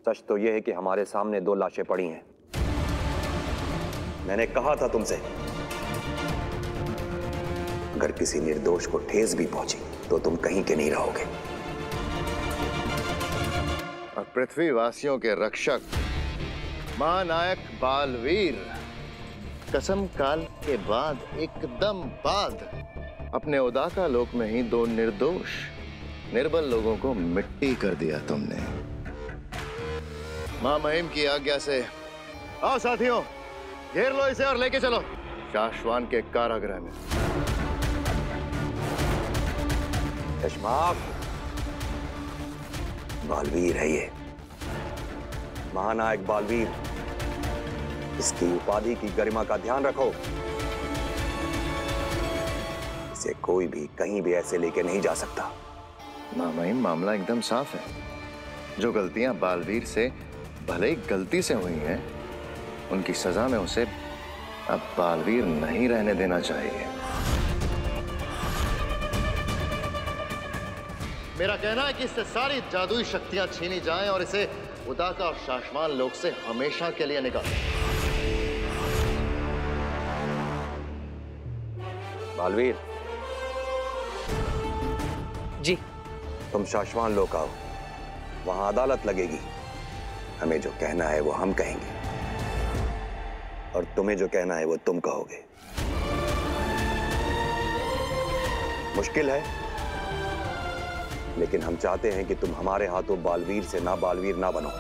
सच तो यह है कि हमारे सामने 2 लाशें पड़ी हैं। मैंने कहा था तुमसे, अगर किसी निर्दोष को ठेस भी पहुंची तो तुम कहीं के नहीं रहोगे। और पृथ्वीवासियों के रक्षक महानायक बालवीर कसम काल के बाद एकदम बाद अपने उदाका लोक में ही 2 निर्दोष निर्बल लोगों को मिट्टी कर दिया तुमने। मां महिम की आज्ञा से आओ साथियों, घेर लो इसे और लेके चलो शाश्वान के कारागृह में। यशमाक, बालवीर है ये, महानायक बालवीर। इसकी उपाधि की गरिमा का ध्यान रखो। इसे कोई भी कहीं भी ऐसे लेके नहीं जा सकता। मां महिम, मामला एकदम साफ है। जो गलतियां बालवीर से भले ही गलती से हुई हैं, उनकी सजा में उसे अब बालवीर नहीं रहने देना चाहिए। मेरा कहना है कि इससे सारी जादुई शक्तियां छीनी जाएं और इसे उदाका और शाश्वान लोक से हमेशा के लिए निकालें। बालवीर जी। तुम शाश्वान लोक आओ, वहां अदालत लगेगी। हमें जो कहना है वो हम कहेंगे और तुम्हें जो कहना है वो तुम कहोगे। मुश्किल है, लेकिन हम चाहते हैं कि तुम हमारे हाथों बालवीर से ना बालवीर ना बनो।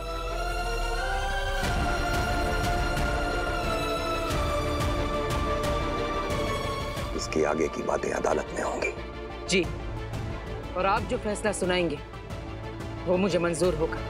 इसकी आगे की बातें अदालत में होंगी। जी, और आप जो फैसला सुनाएंगे वो मुझे मंजूर होगा।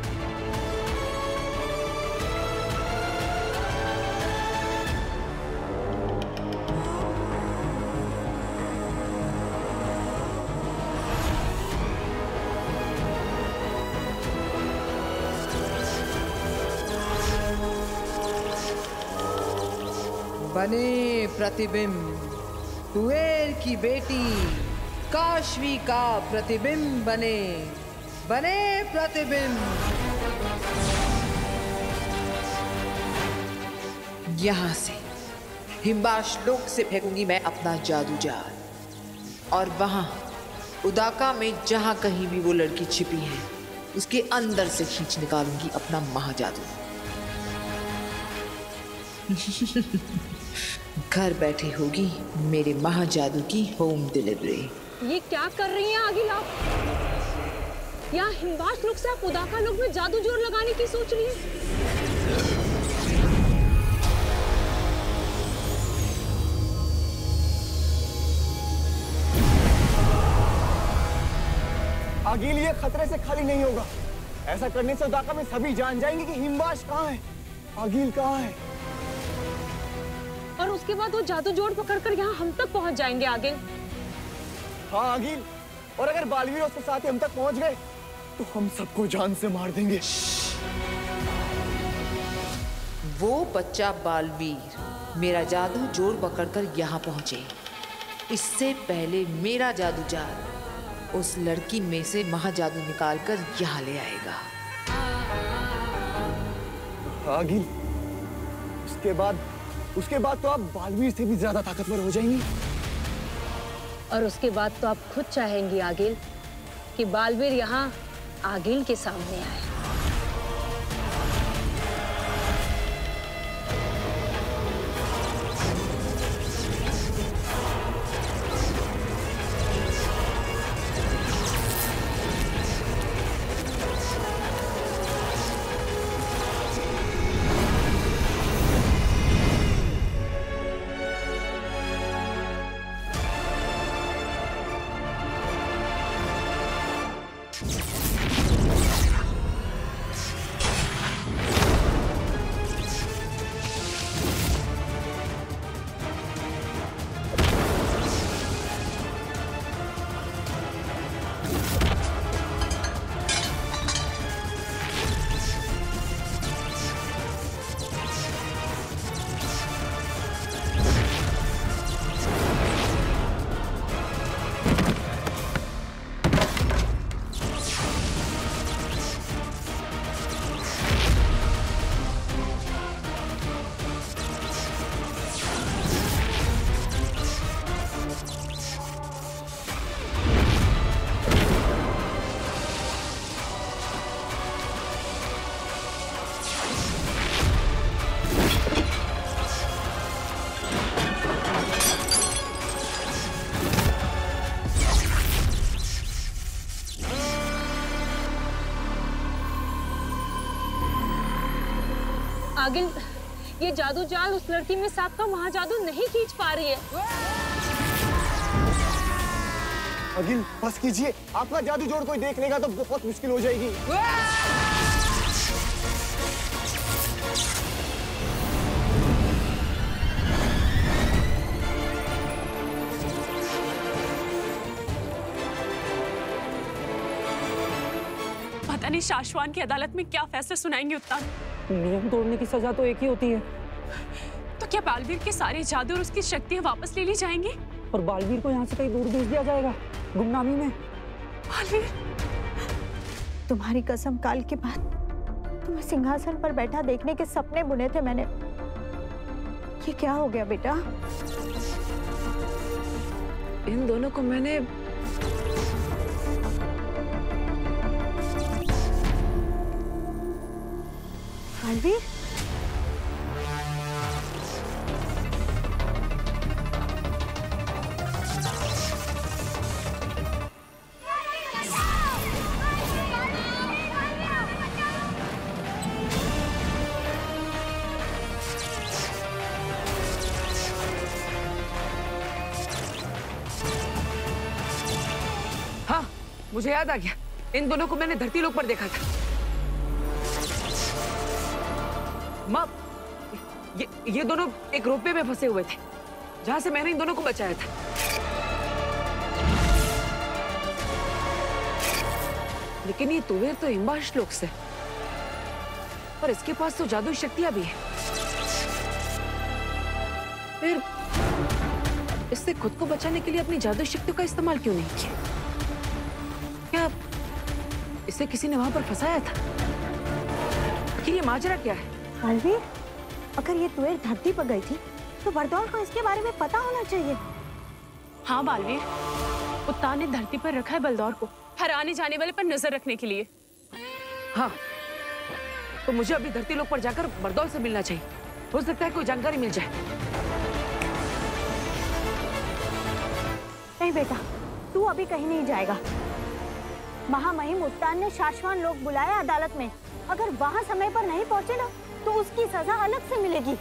बने प्रतिबिंब कुबेर की बेटी काशवी का प्रतिबिंब बने, बने प्रतिबिंब। यहां से हिमबाश लोक से फेंकूंगी मैं अपना जादू जाल, और वहां उदाका में जहां कहीं भी वो लड़की छिपी है उसके अंदर से खींच निकालूंगी अपना महाजादू। घर बैठे होगी मेरे महाजादू की होम डिलीवरी। ये क्या कर रही हैं आगिल आप? यहाँ हिमवास लोक से आप उदाका लोक में जादू जोर लगाने की सोच रही हैं? आगिल, ये खतरे से खाली नहीं होगा। ऐसा करने से उदाका में सभी जान जाएंगे कि हिमवास कहाँ है, आगिल कहाँ है। और उसके बाद वो जादू जोड़ पकड़कर यहाँ हम तक पहुँच जाएंगे आगिल। हाँ आगिल, और अगर बालवीर और उसके साथ हम तक पहुँच गए तो हम सबको जान से मार देंगे। वो बच्चा बालवीर मेरा जादू जोड़ पकड़कर यहाँ पहुंचे, इससे पहले मेरा जादू जाल उस लड़की में से महाजादू निकालकर यहाँ ले आएगा। आगिल, उसके बाद तो आप बालवीर से भी ज्यादा ताकतवर हो जाएंगी। और उसके बाद तो आप खुद चाहेंगी आगिल कि बालवीर यहाँ आगिल के सामने आए। आगिल, ये जादू जाल उस लड़की में सांप का महाजादू नहीं खींच पा रही है। आगिल बस कीजिए, आपका जादू जोड़ कोई देख लेगा तो बहुत मुश्किल हो जाएगी। पता नहीं शाश्वान की अदालत में क्या फैसला सुनाएंगे उत्तान। नियम तोड़ने की सजा तो एक ही होती है। तो क्या बालवीर के सारे जादू और उसकी शक्तियां वापस ले ली जाएंगी? और बालवीर को यहाँ से कहीं दूर भेज दिया जाएगा, गुमनामी में। बालवीर, तुम्हारी कसम, काल के बाद तुम्हें सिंहासन पर बैठा देखने के सपने बुने थे मैंने। ये क्या हो गया बेटा? इन दोनों को मैंने बालवीर, हाँ, मुझे याद आ गया। इन दोनों को मैंने धरती लोक पर देखा था। माँ, ये दोनों एक रोपवे में फंसे हुए थे, जहां से मैंने इन दोनों को बचाया था। लेकिन ये तुवेर तो हिमवाश लोक से, और इसके पास तो जादुई शक्तियां भी है। फिर इसने खुद को बचाने के लिए अपनी जादुई शक्तियों का इस्तेमाल क्यों नहीं किया? क्या इसे किसी ने वहां पर फंसाया था? आखिर ये माजरा क्या है? बालवीर, अगर ये तुवेर धरती पर गई थी तो बरदौल को इसके बारे में पता होना चाहिए। हाँ बालवीर, उत्तान ने धरती पर रखा है बलदौर को हर आने जाने वाले पर नजर रखने के लिए। हाँ, तो मुझे अभी धरती लोक पर जाकर बरदौल से मिलना चाहिए। हो सकता है कोई जानकारी मिल जाए। नहीं बेटा, तू अभी कहीं नहीं जाएगा। महामहिम उत्तान ने शाश्वान लोक बुलाया अदालत में। अगर वहाँ समय पर नहीं पहुँचे ना तो उसकी सजा अलग से मिलेगी।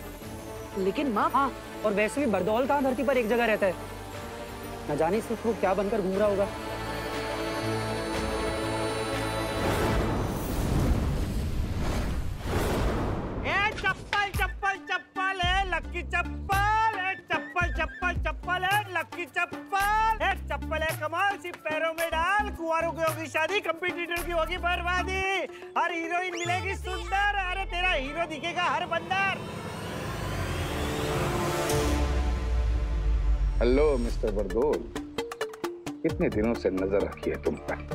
लेकिन माँ, हाँ, और वैसे भी बरदौल कहाँ धरती पर एक जगह रहता है? न जाने से वो क्या बनकर घूम रहा होगा। चप्पल चप्पल चप्पल है लक्की चप्पल, एक चप्पल चप्पल चप्पल है लक्की चप्पल, एक चप्पल है कमाल, सिर्फ पैरों में डाल, कुंवारों की होगी शादी, कंपटीटर की होगी बर्बादी, हर हीरोइन मिलेगी सुंदर, अरे तेरा हीरो दिखेगा हर बंदर। हेलो मिस्टर बरदौल, कितने दिनों से नजर रखी है तुम पर।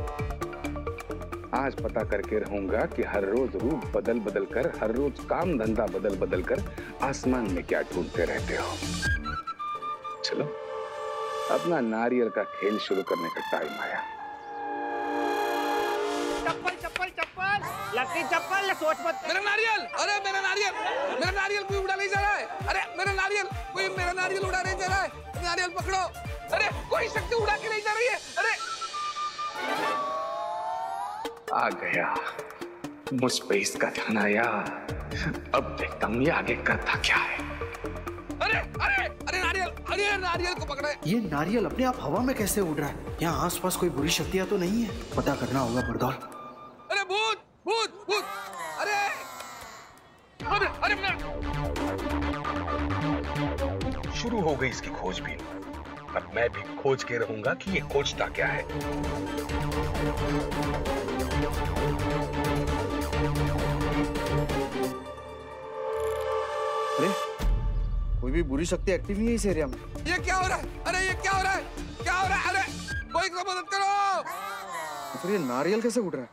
आज पता करके रहूंगा कि हर रोज रूप बदल बदल कर, हर रोज काम धंधा बदल बदल कर आसमान में क्या ढूंढते रहते हो। चलो, अपना नारियल का खेल शुरू करने का टाइम आया। चप्पल चप्पल चप्पल लक्की चप्पल, सोच मत। मेरा नारियल, अरे मेरा नारियल कोई उड़ा नहीं जा रहा है। अरे मेरा नारियल, कोई मेरा नारियल उड़ा नहीं जा रहा है। नारियल पकड़ो, अरे कोई शक्ति उड़ा के नहीं जा रही है। अरे आ गया, मुझ पे इसका ध्यान आया। अब देखता हूँ ये आगे करता क्या है। अरे अरे अरे नारियल, अरे नारियल को पकड़े। ये नारियल अपने आप हवा में कैसे उड़ रहा है? यहाँ आसपास कोई बुरी शक्तियाँ तो नहीं है? पता करना होगा बरदौल। अरे भूत भूत भूत, अरे अरे अरे शुरू हो गई इसकी खोजबीन। अब मैं भी खोज के रहूंगा कि ये खोजता क्या है। अरे कोई भी बुरी शक्ति एक्टिव नहीं है इस एरिया में। ये क्या हो रहा है? अरे ये क्या हो रहा है? क्या हो रहा है? अरे कोई तो मदद करो। तो फिर ये नारियल कैसे उड़ रहा है?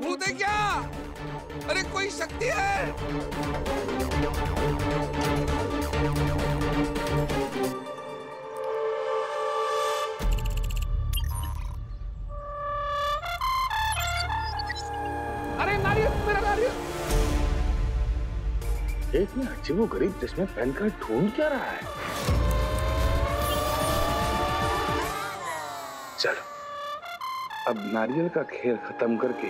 भूत है क्या? अरे कोई शक्ति है? अरे नारियल, मेरा नारियल। इतने अजीबोगरीब जिसमें पहनकर ढूंढ क्या रहा है? चलो अब नारियल का खेल खत्म करके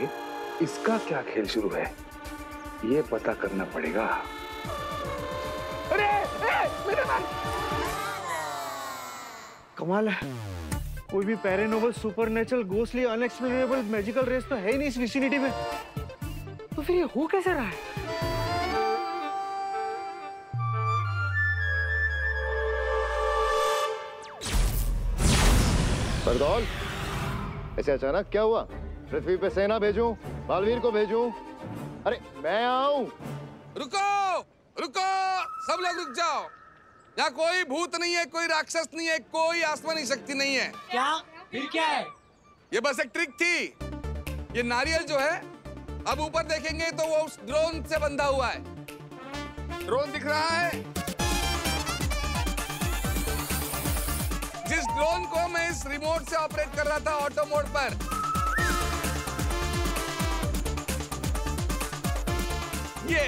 इसका क्या खेल शुरू है, ये पता करना पड़ेगा। अरे मेरा नारियल! कमाल है, कोई भी paranormal, supernatural, ghostly, unexplainable magical race तो है ही नहीं इस विसिनिटी में। तो फिर ये हो कैसे रहा है? बरदौल, ऐसे अचानक क्या हुआ? पृथ्वी पे सेना भेजूं, बालवीर को भेजूं? अरे मैं आऊं। रुको रुको, सब लोग रुक जाओ। यहाँ कोई भूत नहीं है, कोई राक्षस नहीं है, कोई आसमानी शक्ति नहीं है। क्या? फिर क्या है? ये बस एक ट्रिक थी। ये नारियल जो है, अब ऊपर देखेंगे तो वो उस ड्रोन से बंधा हुआ है। ड्रोन दिख रहा है? जिस ड्रोन को मैं इस रिमोट से ऑपरेट कर रहा था ऑटो मोड पर, ये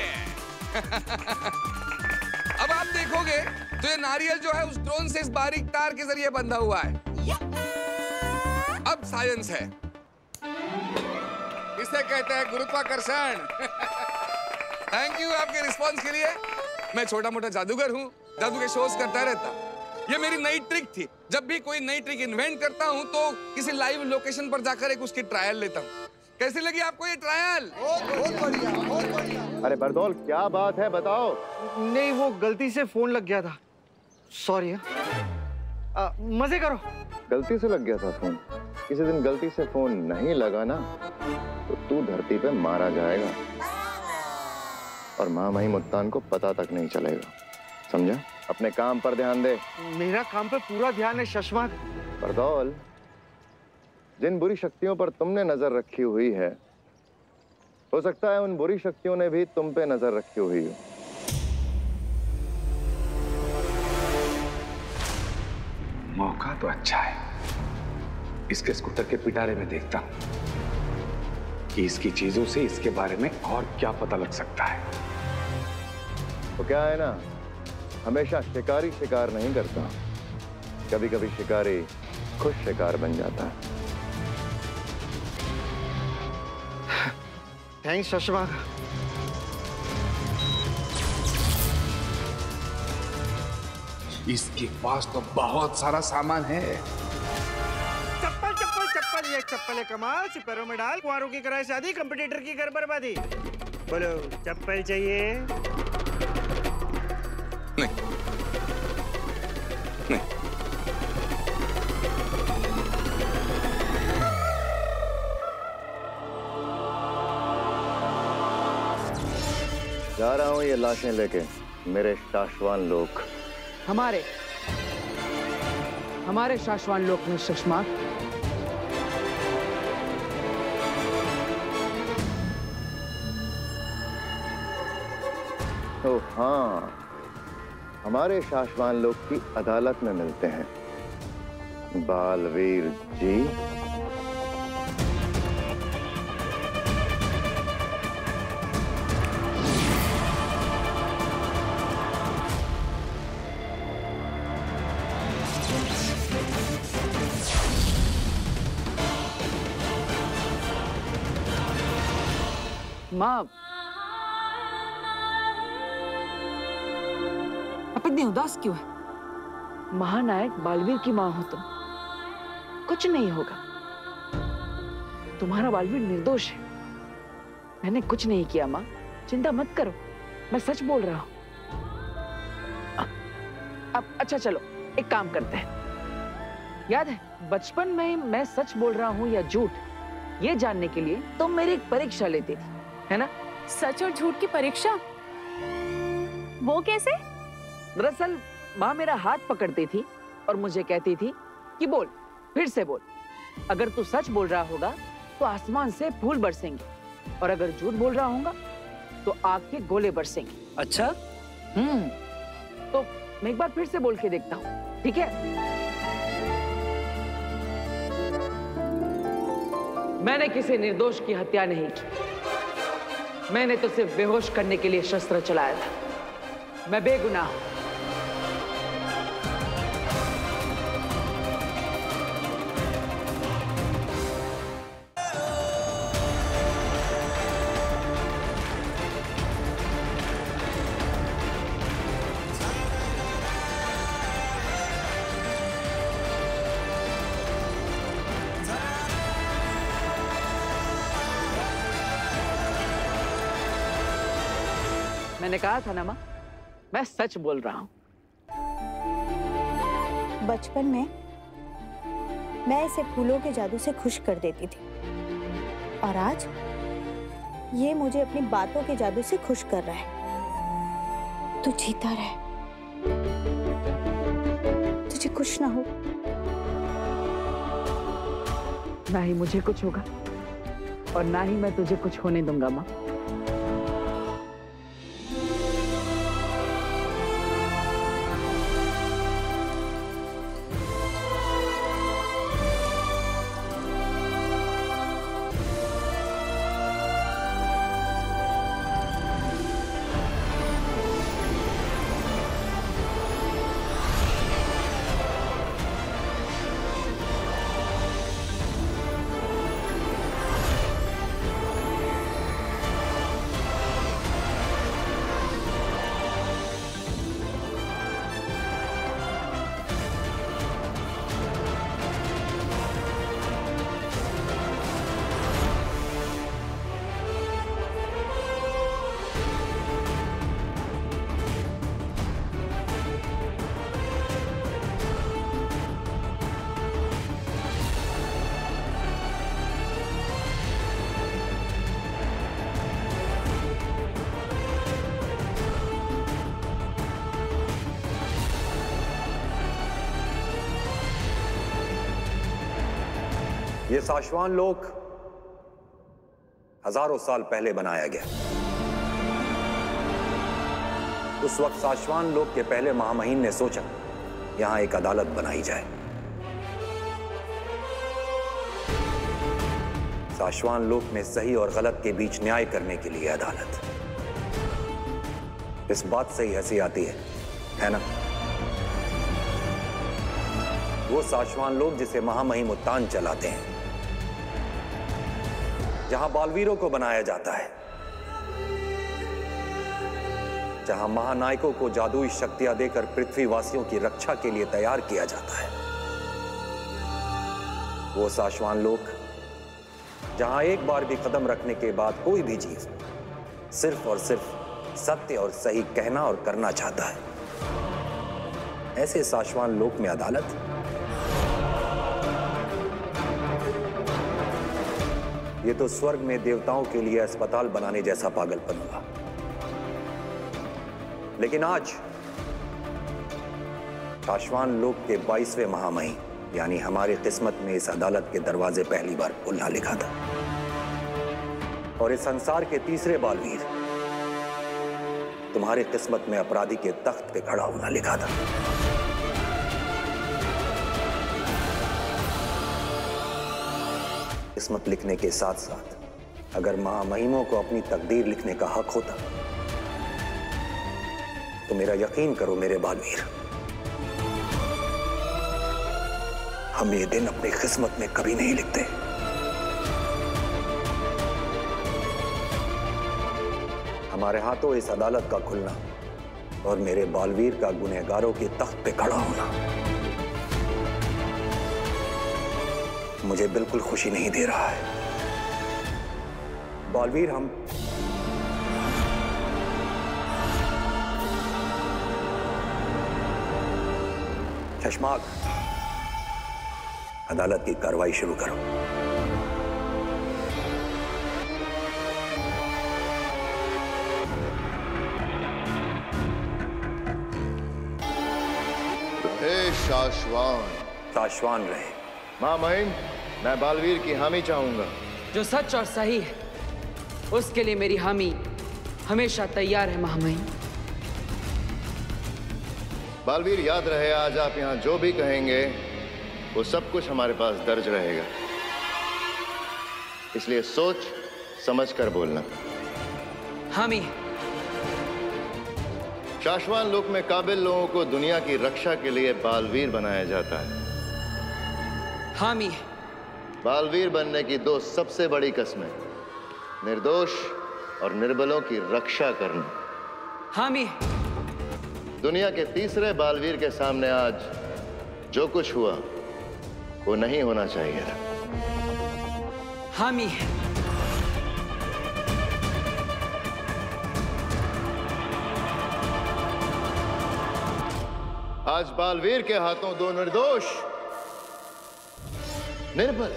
अब आप देखोगे तो ये नारियल जो है उस ड्रोन से इस बारीक तार के जरिए बंधा हुआ है। अब साइंस है, इसे कहते हैं गुरुत्वाकर्षण। थैंक यू आपके रिस्पांस के लिए। मैं छोटा मोटा जादूगर हूँ, जादू के शोज करता रहता। ये मेरी नई ट्रिक थी। जब भी कोई नई ट्रिक इन्वेंट करता हूँ तो किसी लाइव लोकेशन पर जाकर एक उसकी ट्रायल लेता हूँ। कैसी लगी आपको ये ट्रायल? बहुत बढ़िया, बहुत बढ़िया। अरे बरदौल, क्या बात है, बताओ। नहीं, वो गलती से फोन लग गया था, सॉरी। मजे करो। गलती से लग गया था फोन? किसी दिन गलती से फोन नहीं लगा ना तो तू धरती पे मारा जाएगा और महामहिम मुत्तान को पता तक नहीं चलेगा, समझा? अपने काम पर ध्यान दे। मेरा काम पे पूरा ध्यान है शशमाक। बरदौल, जिन बुरी शक्तियों पर तुमने नजर रखी हुई है, हो सकता है उन बुरी शक्तियों ने भी तुम पे नजर रखी हुई हो। मौका तो अच्छा है, इसके स्कूटर के पिटारे में देखता हूं कि इसकी चीजों से इसके बारे में और क्या पता लग सकता है। तो क्या है ना, हमेशा शिकारी शिकार नहीं करता, कभी कभी शिकारी खुद शिकार बन जाता है। थैंक्स शशमाक। इसके पास तो बहुत सारा सामान है। चप्पल चप्पल चप्पल, ये चप्पल है कमाल, सिपैरों में डाल, कुंवारों की कराए शादी, कंपटीटर की घर बर्बादी। बोलो चप्पल चाहिए? नहीं नहीं। जा रहा हूं ये लाशें लेके, मेरे शाश्वान लोक। हमारे शाश्वान लोक में शशमाक। तो हाँ, हमारे शाश्वान लोक की अदालत में मिलते हैं बालवीर जी। माँ, आप इतनी उदास क्यों है? महानायक बालवीर की माँ हो तुम, कुछ नहीं होगा। तुम्हारा बालवीर निर्दोष है। मैंने कुछ नहीं किया माँ, चिंता मत करो, मैं सच बोल रहा हूँ। अब अच्छा चलो, एक काम करते हैं। याद है बचपन में मैं सच बोल रहा हूँ या झूठ, ये जानने के लिए तुम मेरी एक परीक्षा लेती थी, है ना? सच और झूठ की परीक्षा? वो कैसे? दरअसल माँ मेरा हाथ पकड़ती थी और मुझे कहती थी कि बोल, फिर से बोल। अगर तू सच बोल रहा होगा तो आसमान से फूल बरसेंगे, और अगर झूठ बोल रहा होगा तो आग के गोले बरसेंगे। अच्छा? तो मैं एक बार फिर से बोल के देखता हूँ, ठीक है? मैंने किसी निर्दोष की हत्या नहीं की। मैंने तो सिर्फ बेहोश करने के लिए शस्त्र चलाया था। मैं बेगुनाह हूं। मैंने कहा था ना माँ, मैं सच बोल रहा हूँ। बचपन में मैं इसे फूलों के जादू से खुश कर देती थी और आज ये मुझे अपनी बातों के जादू से खुश कर रहा है। तू जीता रहे, तुझे कुछ ना हो। ना ही मुझे कुछ होगा और ना ही मैं तुझे कुछ होने दूंगा माँ। ये साशवान लोक हजारों साल पहले बनाया गया। उस वक्त साशवान लोक के पहले महामहिम ने सोचा यहां एक अदालत बनाई जाए। साशवान लोक में सही और गलत के बीच न्याय करने के लिए अदालत। इस बात से ही हंसी आती है ना? वो साशवान लोग जिसे महामहिम उत्तान चलाते हैं, जहां बालवीरों को बनाया जाता है, जहां महानायकों को जादुई शक्तियां देकर पृथ्वीवासियों की रक्षा के लिए तैयार किया जाता है। वो साशवान लोक जहां एक बार भी कदम रखने के बाद कोई भी चीज सिर्फ और सिर्फ सत्य और सही कहना और करना चाहता है। ऐसे साशवान लोक में अदालत, ये तो स्वर्ग में देवताओं के लिए अस्पताल बनाने जैसा पागलपन हुआ। लेकिन आज साशवान लोक के 22वें महामहिम यानी हमारी किस्मत में इस अदालत के दरवाजे पहली बार खुलना लिखा था और इस संसार के तीसरे बालवीर तुम्हारी किस्मत में अपराधी के तख्त पे खड़ा होना लिखा था। किस्मत लिखने के साथ साथ अगर महामहिमों को अपनी तकदीर लिखने का हक होता तो मेरा यकीन करो मेरे बालवीर, हम ये दिन अपनी किस्मत में कभी नहीं लिखते। हमारे हाथों इस अदालत का खुलना और मेरे बालवीर का गुनहगारों के तख्त पे खड़ा होना मुझे बिल्कुल खुशी नहीं दे रहा है। बालवीर, हम चश्माक, अदालत की कार्रवाई शुरू करो। हे साशवान रहे। महामहिम, मैं बालवीर की हामी चाहूंगा। जो सच और सही है उसके लिए मेरी हामी हमेशा तैयार है महामहिम। बालवीर, याद रहे आज आप यहाँ जो भी कहेंगे वो सब कुछ हमारे पास दर्ज रहेगा, इसलिए सोच समझ कर बोलना। हामी। साशवान लोक में काबिल लोगों को दुनिया की रक्षा के लिए बालवीर बनाया जाता है। हामी। बालवीर बनने की दो सबसे बड़ी कस्में, निर्दोष और निर्बलों की रक्षा करना। हामी। दुनिया के तीसरे बालवीर के सामने आज जो कुछ हुआ वो नहीं होना चाहिए था। हामी। आज बालवीर के हाथों दो निर्दोष, निर्बल,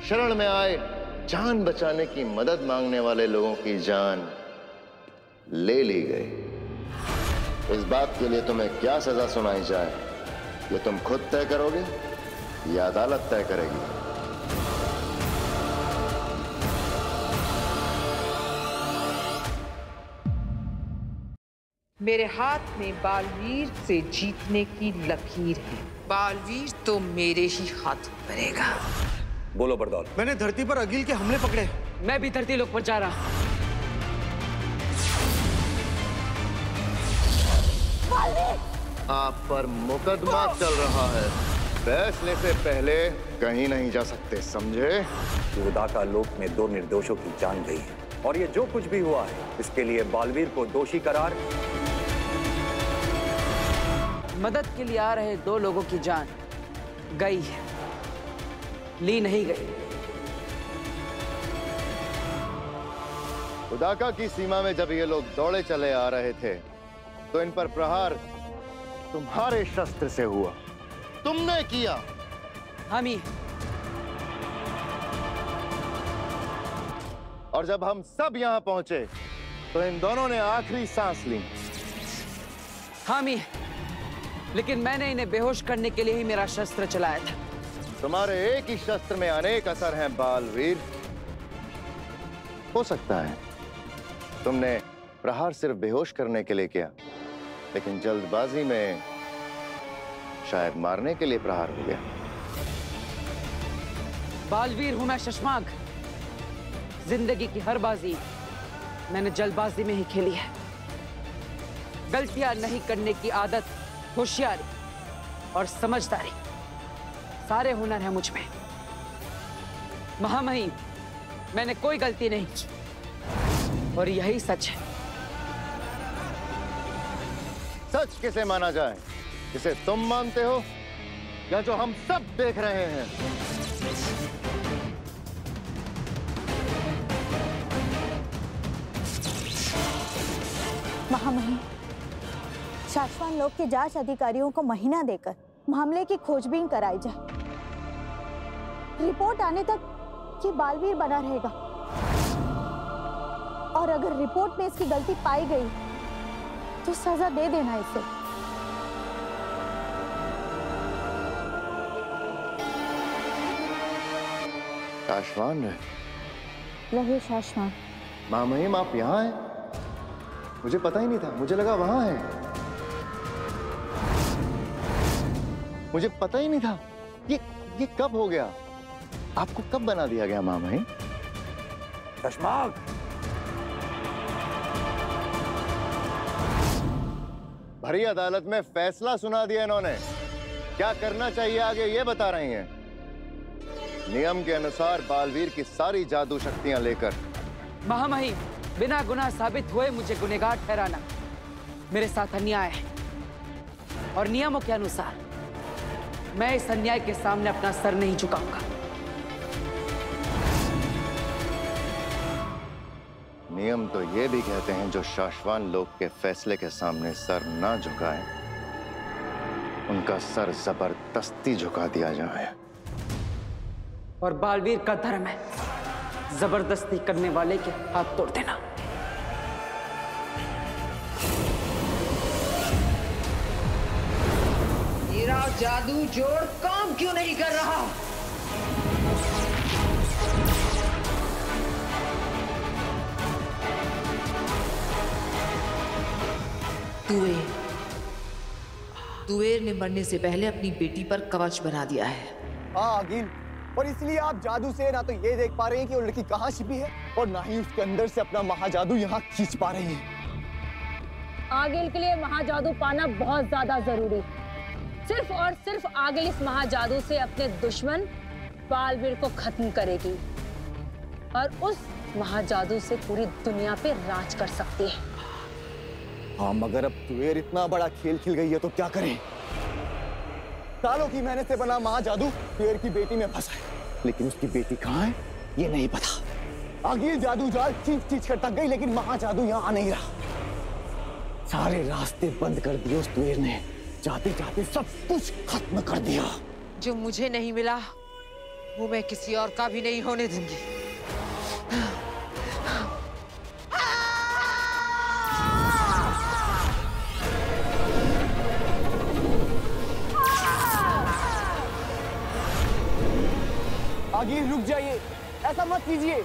शरण में आए जान बचाने की मदद मांगने वाले लोगों की जान ले ली गई। इस बात के लिए तुम्हें क्या सजा सुनाई जाए, ये तुम खुद तय करोगे या अदालत तय करेगी? मेरे हाथ में बालवीर से जीतने की लकीर है। बालवीर तो मेरे ही हाथ पड़ेगा। बोलो बरदौल। मैंने धरती पर अगिल के हमले पकड़े। मैं भी धरती लोक पर जा रहा हूं। आप पर मुकदमा चल रहा है, फैसले से पहले कहीं नहीं जा सकते, समझे? उदाका लोक में दो निर्दोषों की जान गई है और ये जो कुछ भी हुआ है इसके लिए बालवीर को दोषी करार। मदद के लिए आ रहे दो लोगों की जान गई है, ली नहीं गई। उदाका की सीमा में जब ये लोग दौड़े चले आ रहे थे तो इन पर प्रहार तुम्हारे शस्त्र से हुआ, तुमने किया। हम ही। और जब हम सब यहां पहुंचे तो इन दोनों ने आखिरी सांस ली। हम ही, लेकिन मैंने इन्हें बेहोश करने के लिए ही मेरा शस्त्र चलाया था। तुम्हारे एक ही शस्त्र में अनेक असर हैं बालवीर। हो सकता है तुमने प्रहार सिर्फ बेहोश करने के लिए किया, लेकिन जल्दबाजी में शायद मारने के लिए प्रहार हो गया। बालवीर हूं मैं शशमांक। जिंदगी की हर बाजी मैंने जल्दबाजी में ही खेली है। गलतियां नहीं करने की आदत, होशियारी और समझदारी, सारे हुनर हैं मुझ में। महामहिम, मैंने कोई गलती नहीं की और यही सच है। सच किसे माना जाए, जिसे तुम मानते हो या जो हम सब देख रहे हैं? महामहिम, शाश्वान लोक के जांच अधिकारियों को महीना देकर मामले की खोजबीन कराई जाए। रिपोर्ट आने तक ये बालवीर बना रहेगा और अगर रिपोर्ट में इसकी गलती पाई गई तो सजा दे देना इसे। शाश्वान रहे शाश्वान। महामहिम, आप यहाँ हैं? मुझे पता ही नहीं था, मुझे लगा वहां है। मुझे पता ही नहीं था। ये कब हो गया? आपको कब बना दिया गया महामहिम? शशमांक, भरी अदालत में फैसला सुना दिया इन्होंने। क्या करना चाहिए आगे ये बता रही हैं। नियम के अनुसार बालवीर की सारी जादू शक्तियां लेकर। महामहिम, बिना गुनाह साबित हुए मुझे गुनहगार ठहराना मेरे साथ अन्याय है और नियमों के अनुसार मैं इस अन्याय के सामने अपना सर नहीं झुकाऊंगा। नियम तो ये भी कहते हैं जो शाश्वान लोक के फैसले के सामने सर ना झुकाए, उनका सर जबरदस्ती झुका दिया जाए। और बालवीर का धर्म है जबरदस्ती करने वाले के हाथ तोड़ देना। मेरा जादू जोड़ काम क्यों नहीं कर रहा? तुवेर ने मरने से पहले अपनी बेटी पर कवच बना दिया है। हाँ अगिल, और इसलिए आप जादू से ना तो ये देख पा रहे हैं कि वो लड़की कहाँ छिपी है और ना ही उसके अंदर से अपना महाजादू यहाँ खींच पा रही है। आगिल के लिए महाजादू पाना बहुत ज्यादा जरूरी। सिर्फ और सिर्फ आगिल इस महाजादू से अपने दुश्मन बालवीर को खत्म करेगी और उस महाजादू से पूरी दुनिया पे राज कर सकती है। हाँ, मगर अब तुवेर इतना बड़ा खेल खेल गई है तो क्या करें? सालों की मेहनत से बना महाजादू तुवेर की बेटी में फंसा है, लेकिन उसकी बेटी कहाँ है ये नहीं पता। आगिल जादू जाल चींच कर थक गई, लेकिन महाजादू यहाँ आ नहीं रहा। सारे रास्ते बंद कर दिए उस तुवेर ने। जाते जाते सब कुछ खत्म कर दिया। जो मुझे नहीं मिला वो मैं किसी और का भी नहीं होने दूंगी। आगे रुक जाइए, ऐसा मत कीजिए।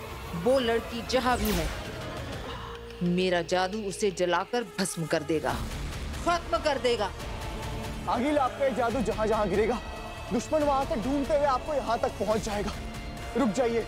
वो लड़की जहां भी है मेरा जादू उसे जलाकर भस्म कर देगा, खत्म कर देगा। आगिल, आपका जादू जहां जहां गिरेगा दुश्मन वहां से ढूंढते हुए आपको यहां तक पहुंच जाएगा। रुक जाइए।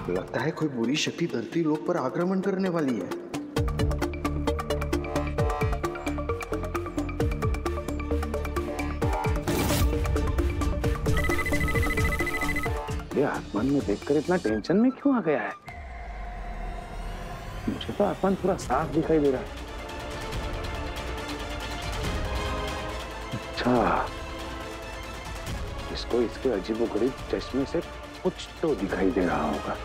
लगता है कोई बुरी शक्ति धरती लोक पर आक्रमण करने वाली है। ये आसमान में देखकर इतना टेंशन में क्यों आ गया है? मुझे तो आसमान पूरा साफ दिखाई दे रहा है। अच्छा, इसको इसके अजीबोगरीब चश्मे से कुछ तो दिखाई दे रहा होगा।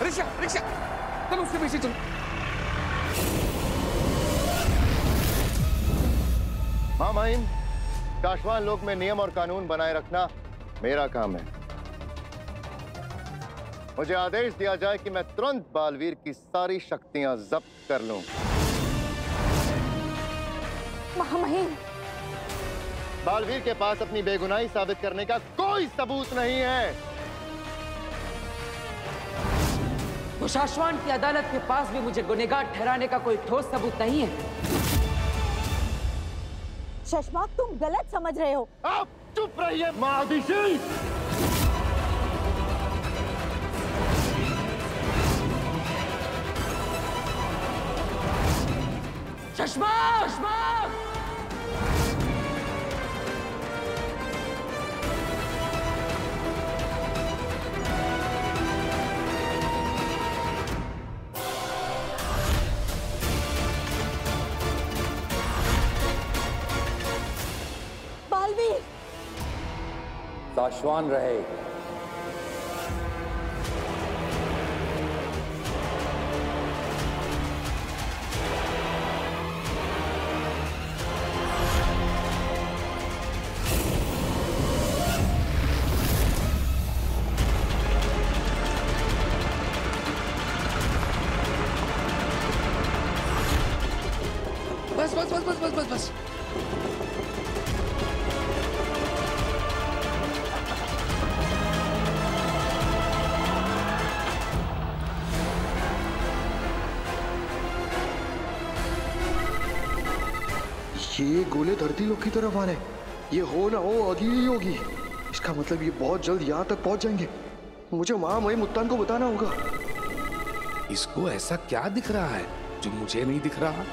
रिक्शा, रिक्शा, चलो उसके पीछे चलो। हाँ माहिम, शाश्वान लोक में नियम और कानून बनाए रखना मेरा काम है। मुझे आदेश दिया जाए कि मैं तुरंत बालवीर की सारी शक्तियां जब्त कर लूं। महामहिम, बालवीर के पास अपनी बेगुनाही साबित करने का कोई सबूत नहीं है। वो शाश्वान की अदालत के पास भी मुझे गुनहगार ठहराने का कोई ठोस सबूत नहीं है। शशमाक, तुम गलत समझ रहे हो। आप चुप रहिए महादिशी। शशमाक, शशमाक! बालवीर, शाश्वान रहे। बस बस बस बस बस बस बस। ये गोले धरती लोक की तरफ आ रहे हैं। ये हो ना हो आगे ही होगी। इसका मतलब ये बहुत जल्द यहाँ तक पहुंच जाएंगे। मुझे महामहिम मुत्तान को बताना होगा। इसको ऐसा क्या दिख रहा है जो मुझे नहीं दिख रहा?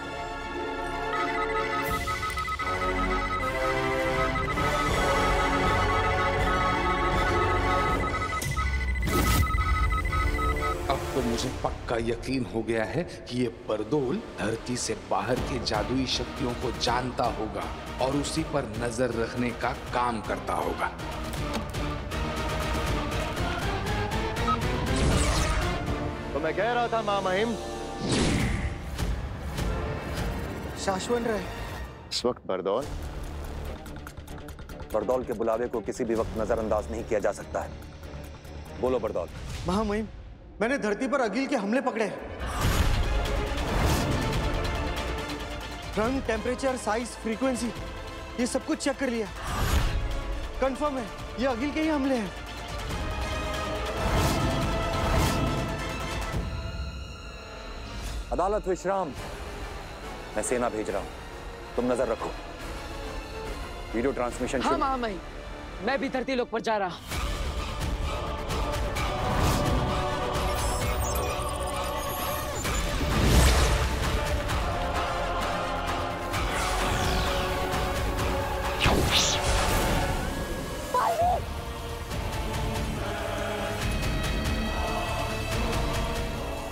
अब तो मुझे पक्का यकीन हो गया है कि ये बरदोल धरती से बाहर के जादुई शक्तियों को जानता होगा और उसी पर नजर रखने का काम करता होगा। तो मैं कह रहा था महामहिम, शाश्वत रहे। इस वक्त बरदौल बरदौल के बुलावे को किसी भी वक्त नजरअंदाज नहीं किया जा सकता है। बोलो बरदौल। महामहिम, मैंने धरती पर अगिल के हमले पकड़े। रंग, टेम्परेचर, साइज, फ्रीक्वेंसी, ये सब कुछ चेक कर लिया। कंफर्म है ये अगिल के ही हमले हैं। अदालत विश्राम। मैं सेना भेज रहा हूं, तुम नजर रखो। वीडियो ट्रांसमिशन हाँ महामहिम, मैं भी धरती लोक पर जा रहा हूं।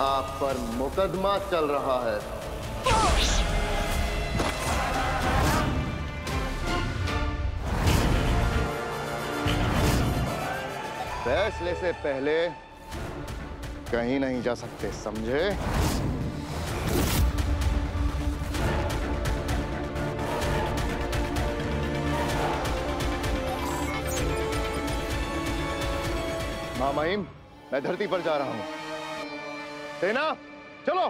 आप पर मुकदमा चल रहा है। फैसले से पहले कहीं नहीं जा सकते, समझे? महामहिम, मैं धरती पर जा रहा हूं। सेना चलो।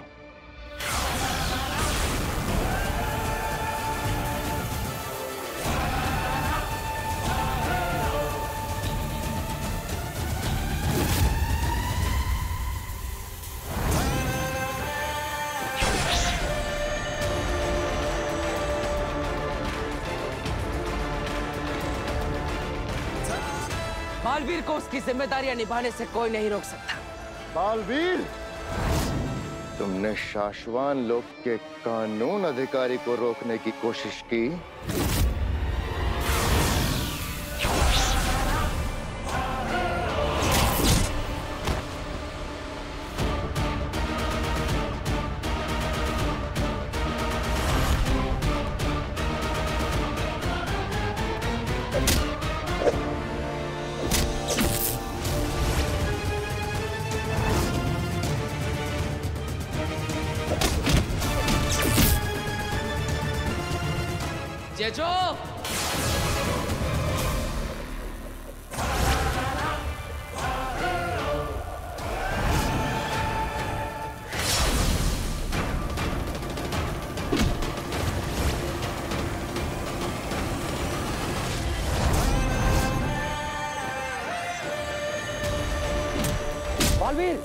बालवीर को उसकी जिम्मेदारियां निभाने से कोई नहीं रोक सकता। बालवीर, तुमने शाश्वान लोक के कानून अधिकारी को रोकने की कोशिश की। जेजो, बालवीर,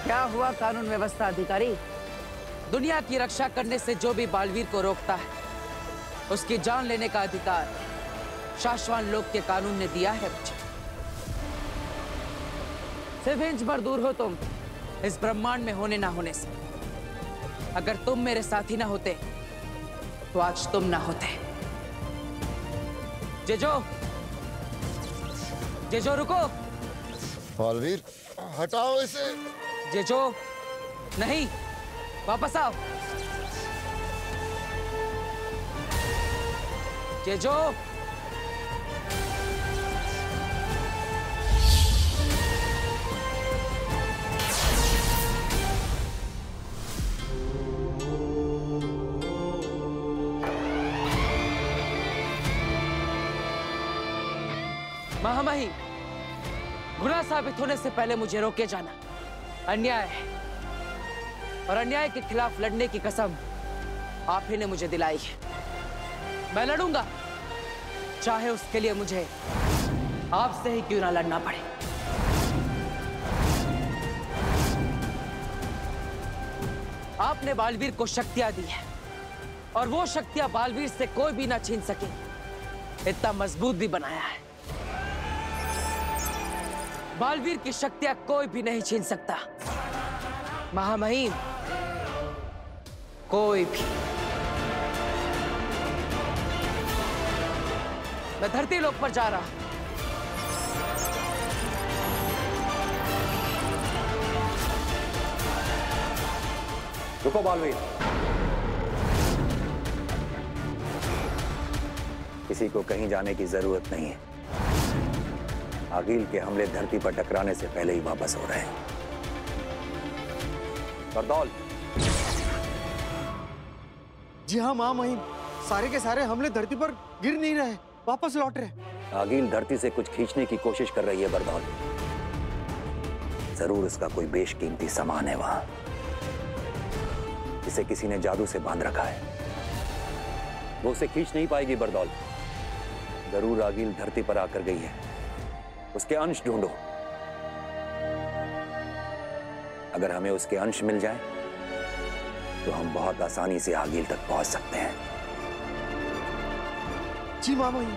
क्या हुआ कानून व्यवस्था अधिकारी? दुनिया की रक्षा करने से जो भी बालवीर को रोकता है, उसकी जान लेने का अधिकार शाश्वान लोक के कानून ने दिया है मुझे। सिर्फ इंच भर दूर हो तुम इस ब्रह्मांड में होने ना होने से। अगर तुम मेरे साथी ना होते तो आज तुम ना होते। जेजो, जेजो रुको। बालवीर, हटाओ इसे। जेजो, नहीं, वापस आओ। जेजो, महामहिम, गुनाह साबित होने से पहले मुझे रोके जाना अन्याय है, और अन्याय के खिलाफ लड़ने की कसम आप ही ने मुझे दिलाई है। मैं लड़ूंगा, चाहे उसके लिए मुझे आपसे ही क्यों ना लड़ना पड़े। आपने बालवीर को शक्तियां दी है, और वो शक्तियां बालवीर से कोई भी ना छीन सके, इतना मजबूत भी बनाया है। बालवीर की शक्तियां कोई भी नहीं छीन सकता, महामहिम, कोई भी। मैं धरती लोक पर जा रहा हूं। रुको बालवीर, किसी को कहीं जाने की जरूरत नहीं है। आगिल के हमले धरती पर टकराने से पहले ही वापस हो रहे हैं। बरदौल। जी हाँ महामहिम, सारे के सारे हमले धरती पर गिर नहीं रहे, वापस लौट रहे। आगिल धरती से कुछ खींचने की कोशिश कर रही है बरदौल। जरूर इसका कोई बेशकीमती सामान है वहां, इसे किसी ने जादू से बांध रखा है। वो उसे खींच नहीं पाएगी बरदौल। जरूर आगिल धरती पर आकर गई है। उसके अंश ढूंढो। अगर हमें उसके अंश मिल जाए तो हम बहुत आसानी से आगिल तक पहुंच सकते हैं। जी मामा जी।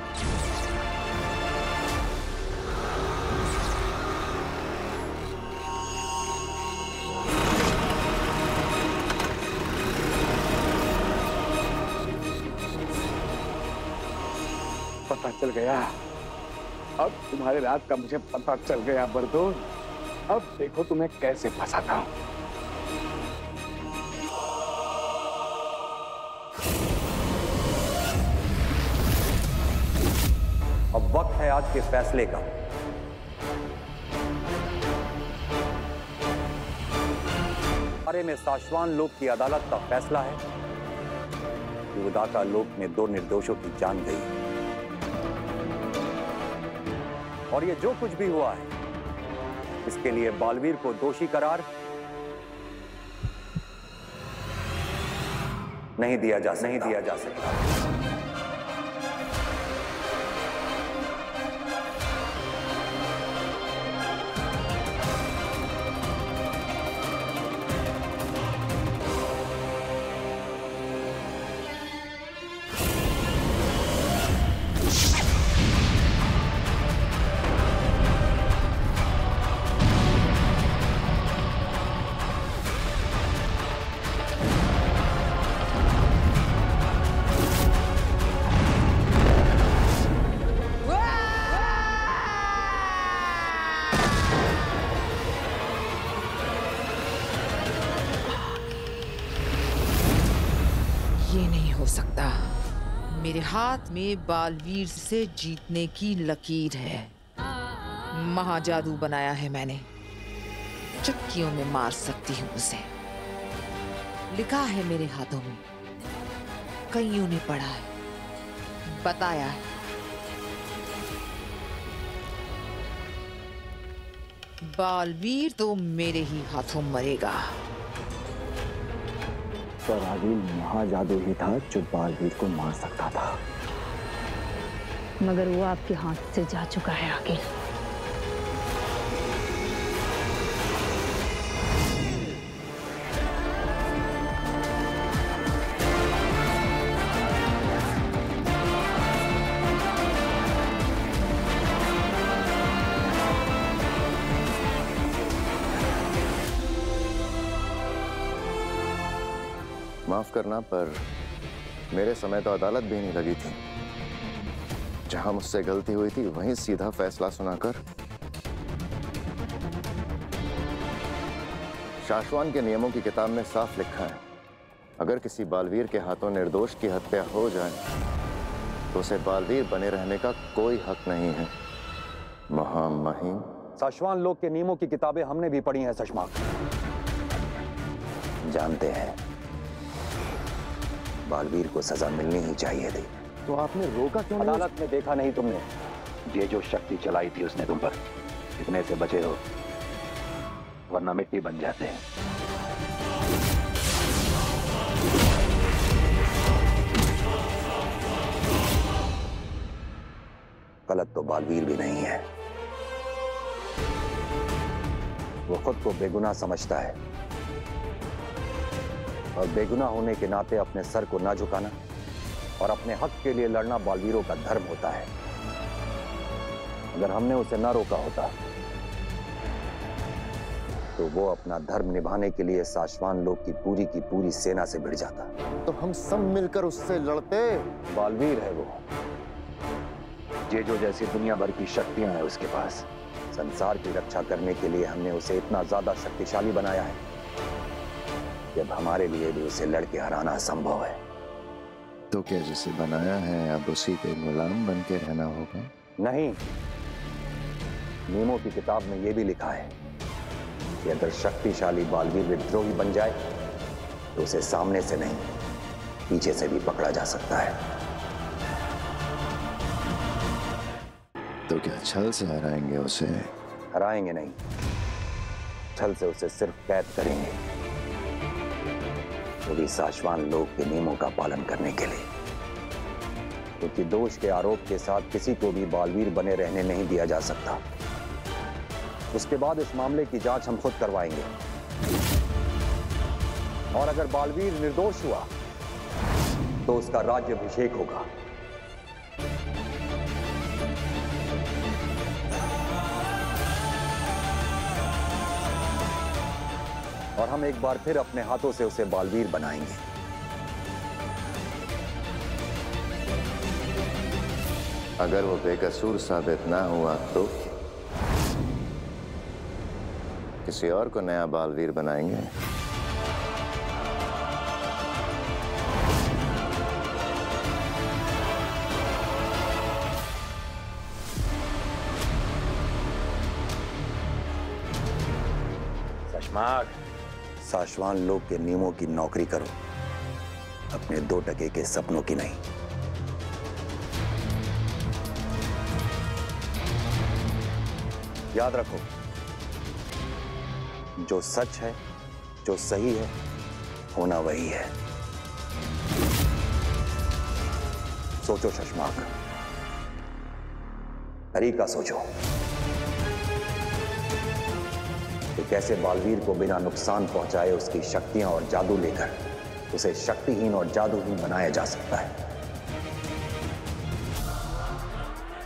पता चल गया। अब तुम्हारे राज का मुझे पता चल गया बरदोल। अब देखो तुम्हें कैसे फंसाता हूं। अब वक्त है आज के फैसले का। बारे में साशवान लोक की अदालत का फैसला है कि उदाका लोक में 2 निर्दोषों की जान गई और ये जो कुछ भी हुआ है इसके लिए बालवीर को दोषी करार नहीं दिया जा सकता। ये नहीं हो सकता। मेरे हाथ में बालवीर से जीतने की लकीर है। महाजादू बनाया है मैंने। चक्कियों में मार सकती हूँ उसे। लिखा है मेरे हाथों में। कईयों ने पढ़ा है, बताया है। बालवीर तो मेरे ही हाथों मरेगा। पर आगिल महाजादू ही था जो बालवीर को मार सकता था। मगर वो आपके हाथ से जा चुका है आगिल। माफ करना, पर मेरे समय तो अदालत भी नहीं लगी थी। जहां मुझसे गलती हुई थी वहीं सीधा फैसला सुनाकर शाश्वान के नियमों की किताब में साफ लिखा है, अगर किसी बालवीर के हाथों निर्दोष की हत्या हो जाए तो उसे बालवीर बने रहने का कोई हक नहीं है। महामहिम। साशवान लोक के नियमों की किताबें हमने भी पढ़ी हैं सशमाक। जानते हैं बालवीर को सजा मिलनी ही चाहिए थी। तो आपने रोका क्यों? अदालत में देखा नहीं तुमने? ये जो शक्ति चलाई थी उसने तुम पर, इतने से बचे हो वरना मिट्टी बन जाते हैं। गलत तो बालवीर भी नहीं है। वो खुद को बेगुनाह समझता है और बेगुनाह होने के नाते अपने सर को ना झुकाना और अपने हक के लिए लड़ना बालवीरों का धर्म होता है। अगर हमने उसे ना रोका होता तो वो अपना धर्म निभाने के लिए साशवान लोक की पूरी सेना से भिड़ जाता। तो हम सब मिलकर उससे लड़ते। बालवीर है वो। जेजो जैसी दुनिया भर की शक्तियां हैं उसके पास। संसार की रक्षा करने के लिए हमने उसे इतना ज्यादा शक्तिशाली बनाया है कि अब हमारे लिए भी उसे लड़के हराना असंभव है। तो क्या जिसे बनाया है अब उसी के गुलाम बन के रहना होगा? नहीं, नियमों की किताब में यह भी लिखा है कि अगर शक्तिशाली बालवीर विद्रोही बन जाए तो उसे सामने से नहीं पीछे से भी पकड़ा जा सकता है। तो क्या छल से हराएंगे उसे? हराएंगे नहीं, छल से उसे सिर्फ कैद करेंगे, वो भी साशवान लोक के नियमों का पालन करने के लिए। क्योंकि दोष के आरोप के साथ किसी को भी बालवीर बने रहने नहीं दिया जा सकता। उसके बाद इस मामले की जांच हम खुद करवाएंगे, और अगर बालवीर निर्दोष हुआ तो उसका राज्याभिषेक होगा। और हम एक बार फिर अपने हाथों से उसे बालवीर बनाएंगे। अगर वो बेकसूर साबित ना हुआ तो किसी और को नया बालवीर बनाएंगे। साशवान लोग के नियमों की नौकरी करो, अपने 2 टके के सपनों की नहीं। याद रखो, जो सच है, जो सही है, होना वही है। सोचो शशमाक, तरीका सोचो कि कैसे बालवीर को बिना नुकसान पहुंचाए उसकी शक्तियां और जादू लेकर उसे शक्तिहीन और जादूहीन बनाया जा सकता है।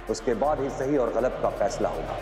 उसके बाद ही सही और गलत का फैसला होगा।